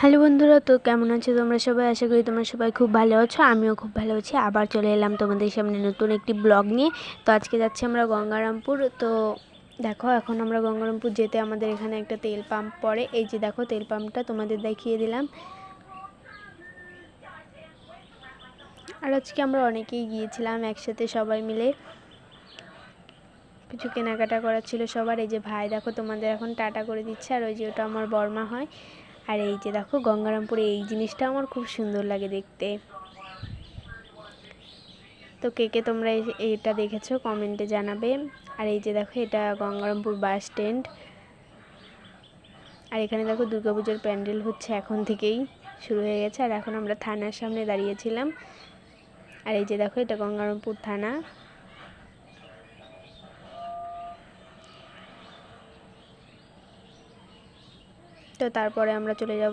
Hello বন্ধুরা, তো কেমন আছো তোমরা সবাই? আশা করি তোমরা সবাই খুব ভালো আছো। আমিও খুব ভালো আছি। আবার চলে এলাম তোমাদের সামনে নতুন একটি ব্লগ নিয়ে। তো আজকে যাচ্ছি আমরা গঙ্গারামপুর। তো দেখো, এখন আমরা গঙ্গারামপুর যেতে আমাদের এখানে একটা তেল পাম্প পড়ে। এই যে দেখো, তেল পাম্পটা তোমাদের দেখিয়ে দিলাম। আর আজকে আমরা অনেকেই গিয়েছিলাম একসাথে সবাই মিলে, কিছু কেনাকাটা করার ছিল সবার। এই যে ভাই দেখো তোমাদের এখন টাটা করে দিচ্ছে, আর ওই যে ওটা আমার বর্মা হয়। আর এই যে দেখো, গঙ্গারামপুরে এই জিনিসটা আমার খুব সুন্দর লাগে দেখতে। তো কে কে তোমরা এটা দেখেছো কমেন্টে জানাবে। আর এই যে দেখো, এটা গঙ্গারামপুর বাস স্ট্যান্ড। আর এখানে দেখো দুর্গাপুজোর প্যান্ডেল হচ্ছে, এখন থেকেই শুরু হয়ে গেছে। আর এখন আমরা থানার সামনে দাঁড়িয়েছিলাম। আর এই যে দেখো, এটা গঙ্গারামপুর থানা। তো তারপরে আমরা চলে যাব